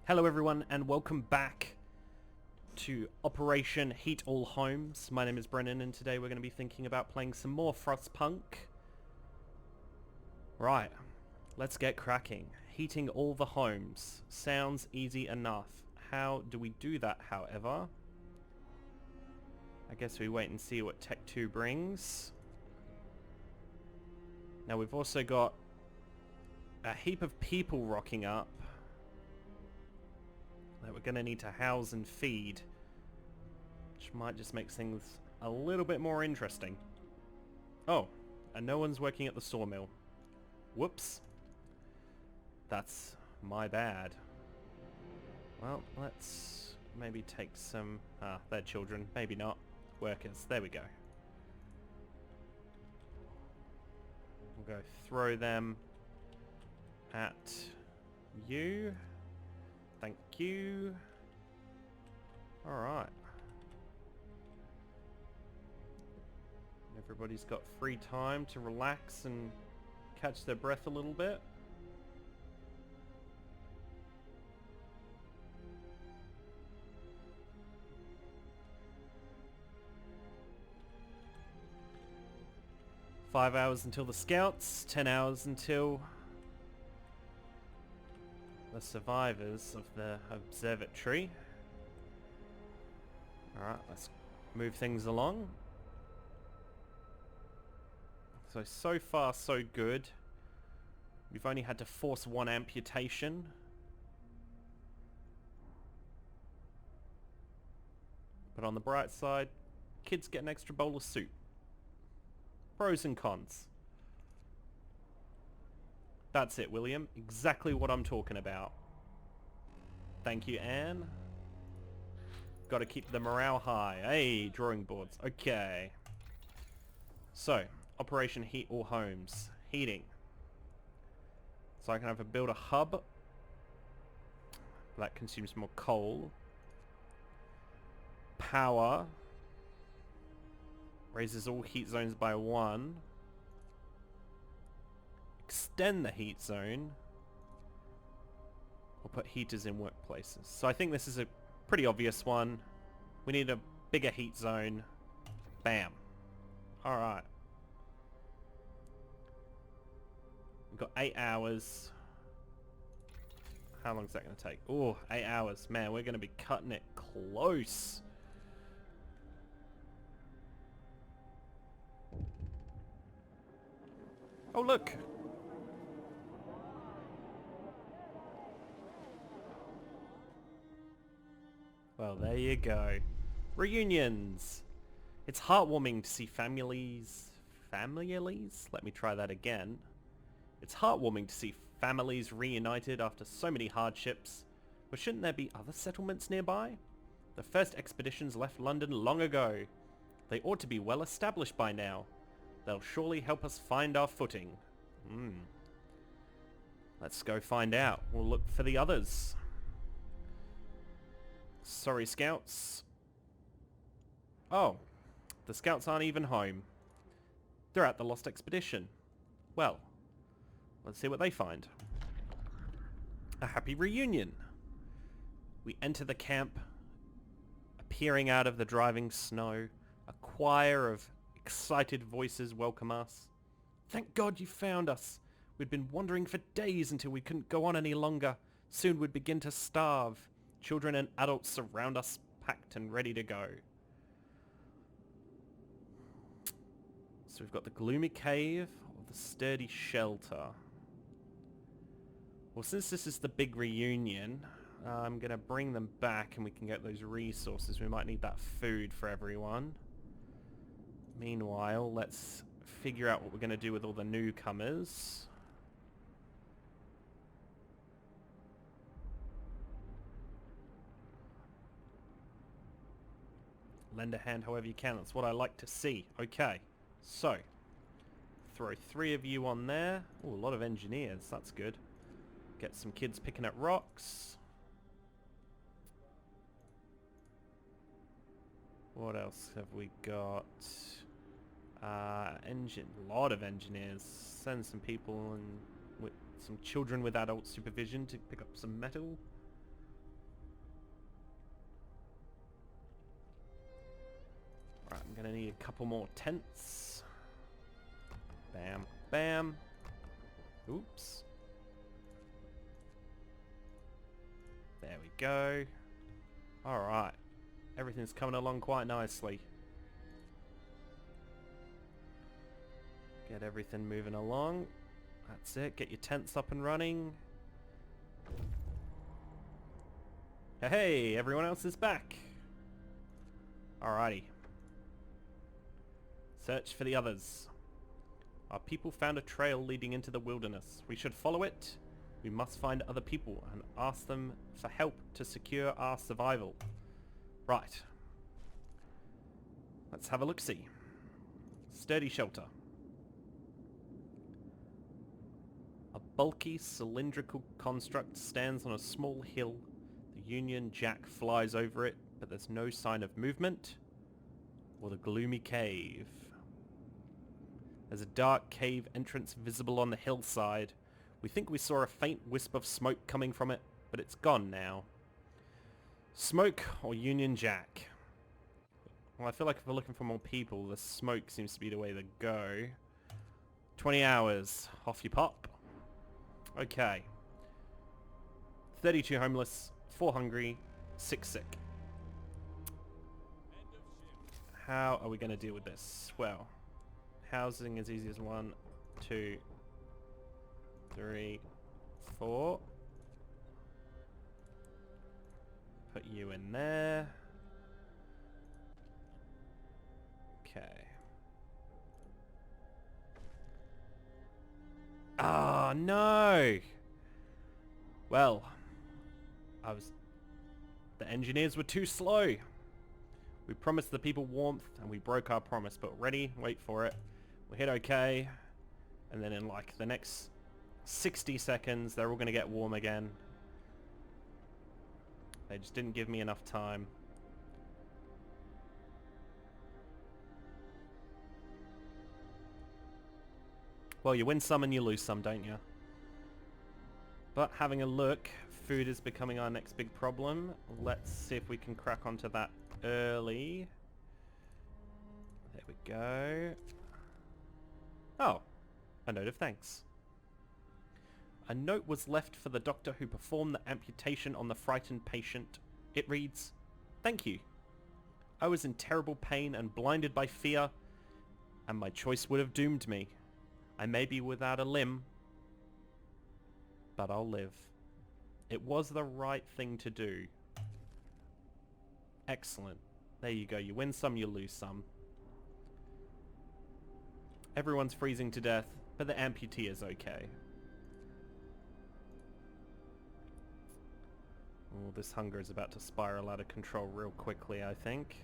Hello everyone and welcome back to Operation Heat All Homes. My name is Brennan and today we're going to be thinking about playing some more Frostpunk. Right, let's get cracking. Heating all the homes. Sounds easy enough. How do we do that, however? I guess we wait and see what Tech 2 brings. Now we've also got a heap of people rocking up that we're going to need to house and feed, which might just make things a little bit more interesting. Oh, and no one's working at the sawmill. Whoops. That's my bad. Well, let's maybe take some... they're children. Maybe not. Workers. There we go. We'll go throw them at you. Thank you. Alright. Everybody's got free time to relax and catch their breath a little bit. Five hours until the scouts, 10 hours until the survivors of the observatory. Alright, let's move things along. So far so good. We've only had to force one amputation. But on the bright side, kids get an extra bowl of soup. Pros and cons. That's it, William. Exactly what I'm talking about. Thank you, Anne. Gotta keep the morale high. Hey, drawing boards. Okay. So, Operation Heat All Homes. Heating. So I can have build a hub. That consumes more coal. Power. Raises all heat zones by 1. Extend the heat zone, or put heaters in workplaces. So I think this is a pretty obvious one. We need a bigger heat zone. Bam. Alright. We've got 8 hours. How long is that going to take? Oh, 8 hours. Man, we're going to be cutting it close. Oh, look. Well, there you go. Reunions! It's heartwarming to see families... Families? Let me try that again. It's heartwarming to see families reunited after so many hardships. But shouldn't there be other settlements nearby? The first expeditions left London long ago. They ought to be well established by now. They'll surely help us find our footing. Let's go find out. We'll look for the others. Sorry, scouts. Oh, the scouts aren't even home. They're at the lost expedition. Well, let's see what they find. A happy reunion. We enter the camp, appearing out of the driving snow. A choir of excited voices welcome us. Thank God you found us. We'd been wandering for days until we couldn't go on any longer. Soon we'd begin to starve. Children and adults surround us, packed and ready to go. So we've got the gloomy cave or the sturdy shelter. Well, since this is the big reunion, I'm going to bring them back and we can get those resources. We might need that food for everyone. Meanwhile, let's figure out what we're going to do with all the newcomers. Lend a hand however you can. That's what I like to see. Okay, so throw 3 of you on there. Oh, a lot of engineers. That's good. Get some kids picking at rocks. What else have we got? A lot of engineers. Send some people and with some children with adult supervision to pick up some metal. gonna need a couple more tents. Bam, bam. Oops. There we go. Alright. Everything's coming along quite nicely. Get everything moving along. That's it. Get your tents up and running. Hey, everyone else is back. Alrighty. Search for the others. Our people found a trail leading into the wilderness. We should follow it. We must find other people and ask them for help to secure our survival. Right. Let's have a look-see. Sturdy shelter. A bulky cylindrical construct stands on a small hill. The Union Jack flies over it, but there's no sign of movement or the gloomy cave. There's a dark cave entrance visible on the hillside. We think we saw a faint wisp of smoke coming from it, but it's gone now. Smoke or Union Jack? Well, I feel like if we're looking for more people, the smoke seems to be the way to go. 20 hours. Off you pop. Okay. 32 homeless, 4 hungry, 6 sick. How are we going to deal with this? Well, housing is easy as 1, 2, 3, 4. Put you in there. Okay. Ah, no! Well, the engineers were too slow. We promised the people warmth and we broke our promise, but ready, wait for it. We hit okay, and then in like the next 60 seconds, they're all going to get warm again. They just didn't give me enough time. Well, you win some and you lose some, don't you? But having a look, food is becoming our next big problem. Let's see if we can crack onto that early. There we go. Oh, a note of thanks. A note was left for the doctor who performed the amputation on the frightened patient. It reads, "Thank you. I was in terrible pain and blinded by fear, and my choice would have doomed me. I may be without a limb, but I'll live. It was the right thing to do." Excellent. There you go. You win some, you lose some. Everyone's freezing to death, but the amputee is okay. Oh, this hunger is about to spiral out of control real quickly, I think.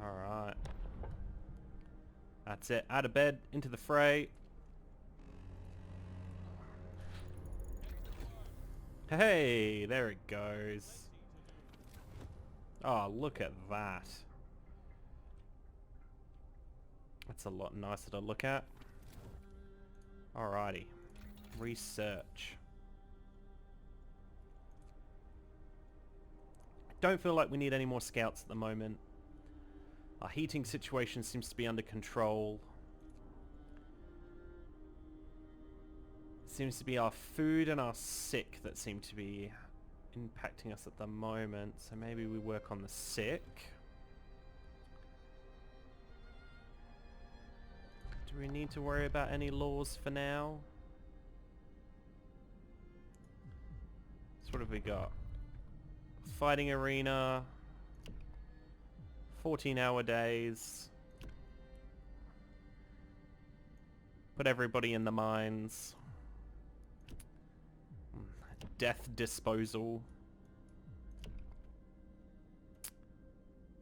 Alright. That's it. Out of bed, into the fray. Hey, there it goes. Oh, look at that. That's a lot nicer to look at. Alrighty. Research. Don't feel like we need any more scouts at the moment. Our heating situation seems to be under control. It seems to be our food and our sick that seem to be impacting us at the moment. So maybe we work on the sick. Do we need to worry about any laws for now? So what have we got? Fighting arena. 14-hour days. Put everybody in the mines. Death disposal.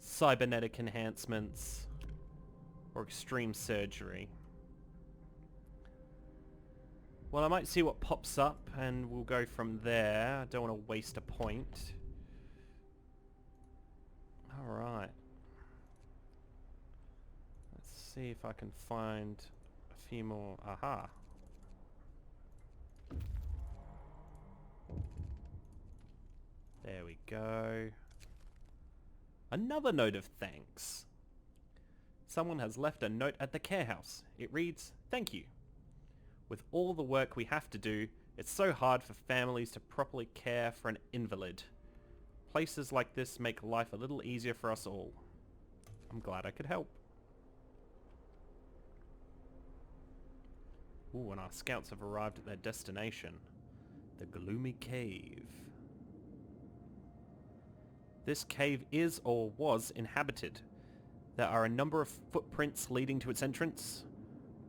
Cybernetic enhancements. Or extreme surgery. Well, I might see what pops up and we'll go from there. I don't want to waste a point. Alright. Let's see if I can find a few more. Aha. There we go. Another note of thanks. Someone has left a note at the care house. It reads, "Thank you. With all the work we have to do, it's so hard for families to properly care for an invalid. Places like this make life a little easier for us all. I'm glad I could help." Ooh, and our scouts have arrived at their destination. The gloomy cave. This cave is or was inhabited. There are a number of footprints leading to its entrance.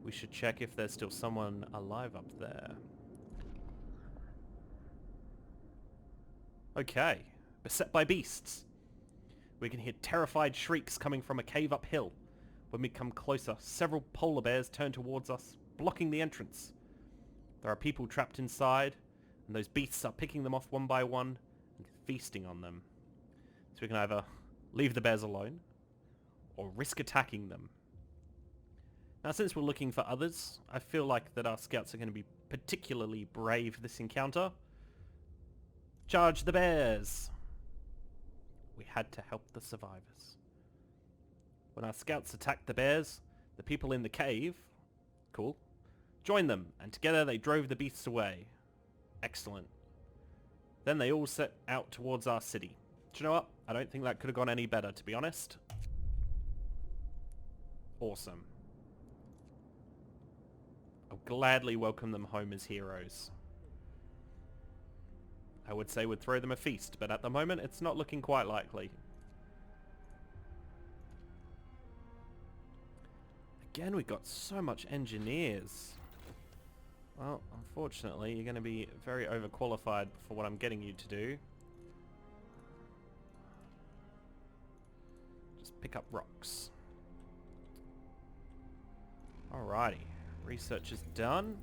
We should check if there's still someone alive up there. Okay. Beset by beasts. We can hear terrified shrieks coming from a cave uphill. When we come closer, several polar bears turn towards us, blocking the entrance. There are people trapped inside, and those beasts are picking them off one by one and feasting on them. So we can either leave the bears alone, or risk attacking them. Now, since we're looking for others, I feel like that our scouts are going to be particularly brave this encounter. Charge the bears! We had to help the survivors. When our scouts attacked the bears, the people in the cave, cool, joined them, and together they drove the beasts away. Excellent. Then they all set out towards our city. Do you know what? I don't think that could have gone any better, to be honest. Awesome. I'll gladly welcome them home as heroes. I would say we'd throw them a feast, but at the moment it's not looking quite likely. Again, we've got so much engineers. Well, unfortunately, you're going to be very overqualified for what I'm getting you to do. Just pick up rocks. Alrighty. Research is done.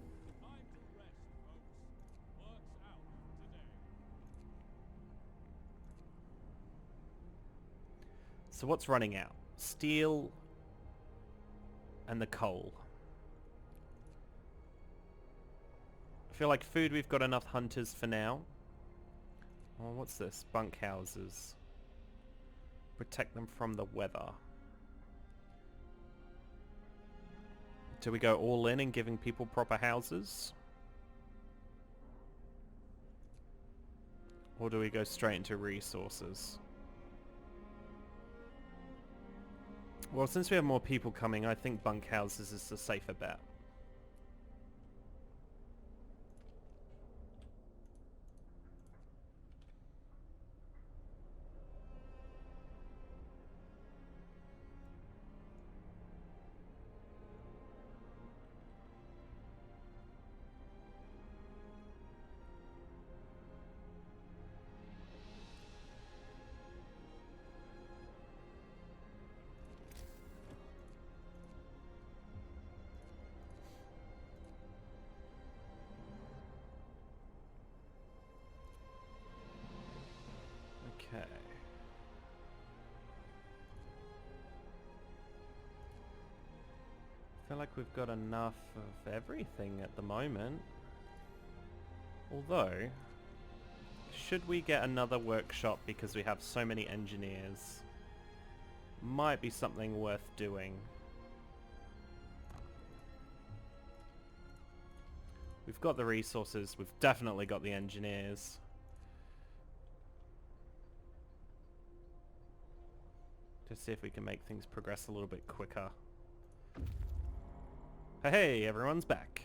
So what's running out? Steel and the coal. I feel like food, we've got enough hunters for now. Oh, what's this? Bunkhouses. Protect them from the weather. Do we go all in and giving people proper houses? Or do we go straight into resources? Well, since we have more people coming, I think bunkhouses is the safer bet. Okay. I feel like we've got enough of everything at the moment. Although, should we get another workshop because we have so many engineers? Might be something worth doing. We've got the resources, we've definitely got the engineers. Just see if we can make things progress a little bit quicker. Hey, everyone's back.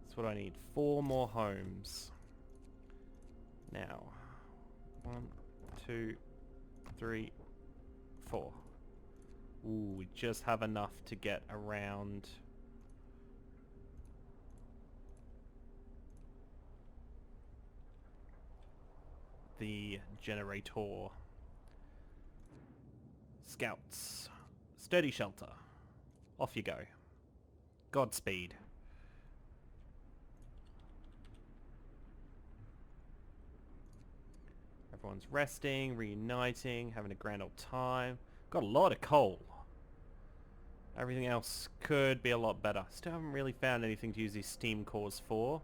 That's what I need. 4 more homes. Now, 1, 2, 3, 4. Ooh, we just have enough to get around. The generator. Scouts. Sturdy shelter. Off you go. Godspeed. Everyone's resting, reuniting, having a grand old time. Got a lot of coal. Everything else could be a lot better. Still haven't really found anything to use these steam cores for.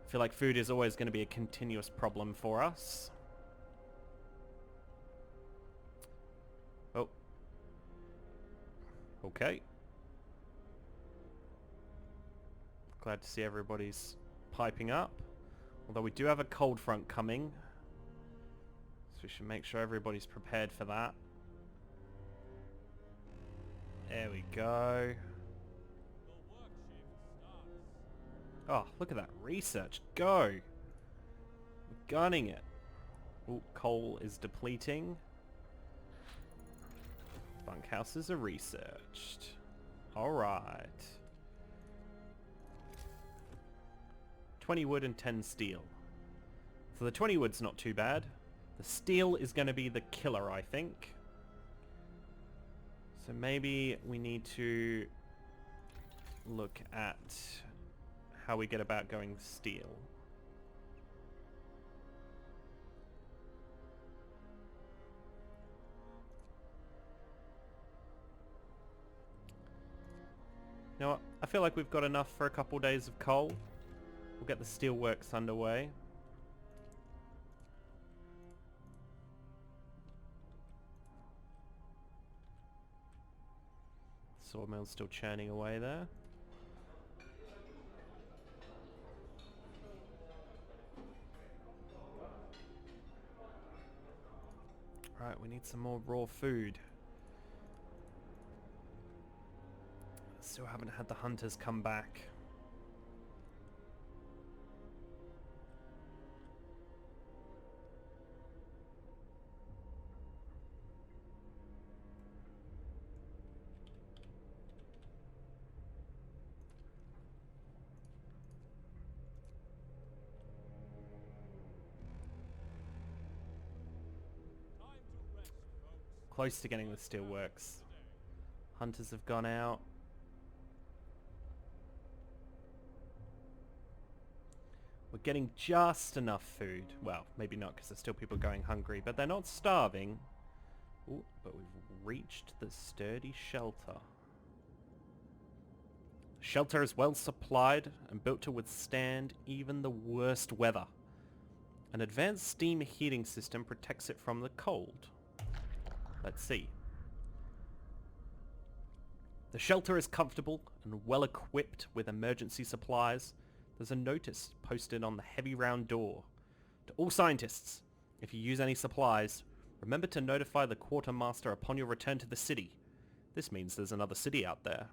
I feel like food is always going to be a continuous problem for us. Okay. Glad to see everybody's piping up. Although we do have a cold front coming. So we should make sure everybody's prepared for that. There we go. Oh, look at that research. Go! We're gunning it. Oh, coal is depleting. Bunkhouses are researched. Alright. 20 wood and 10 steel. So the 20 wood's not too bad. The steel is going to be the killer, I think. So maybe we need to look at how we get about going steel. You know what? I feel like we've got enough for a couple days of coal. We'll get the steelworks underway. Sawmill's still churning away there. Right, we need some more raw food. Still haven't had the hunters come back. Close to getting the steelworks. Hunters have gone out. We're getting just enough food. Well, maybe not because there's still people going hungry, but they're not starving. Ooh, but we've reached the sturdy shelter. The shelter is well supplied and built to withstand even the worst weather. An advanced steam heating system protects it from the cold. Let's see. The shelter is comfortable and well equipped with emergency supplies. There's a notice posted on the heavy round door. To all scientists, if you use any supplies, remember to notify the quartermaster upon your return to the city. This means there's another city out there.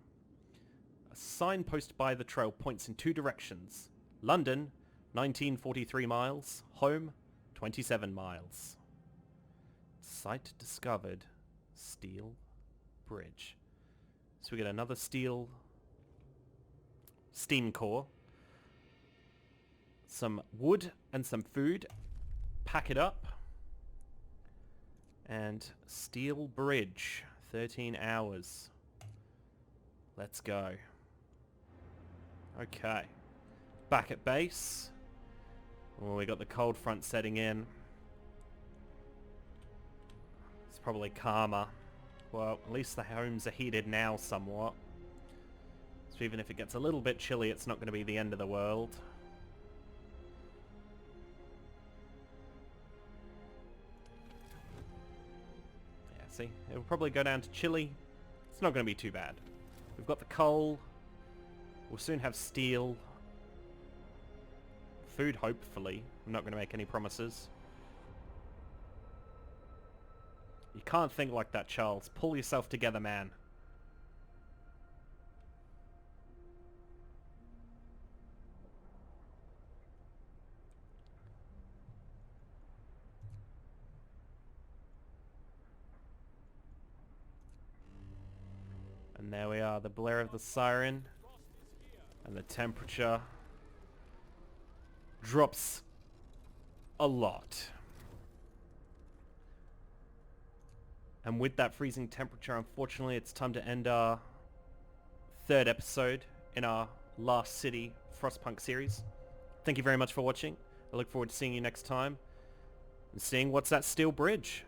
A signpost by the trail points in two directions. London, 1943 miles. Home, 27 miles. Site discovered. Steel bridge. So we get another steel steam core. Some wood and some food. Pack it up. And steel bridge. 13 hours. Let's go. Okay. Back at base. Oh, we got the cold front setting in. It's probably calmer. Well, at least the homes are heated now somewhat. So even if it gets a little bit chilly, it's not going to be the end of the world. Yeah, see? It'll probably go down to chilly. It's not going to be too bad. We've got the coal. We'll soon have steel. Food, hopefully. I'm not going to make any promises. You can't think like that, Charles. Pull yourself together, man. And there we are, the blare of the siren. And the temperature drops a lot. And with that freezing temperature, unfortunately, it's time to end our third episode in our Last City Frostpunk series. Thank you very much for watching. I look forward to seeing you next time and seeing what's that steel bridge.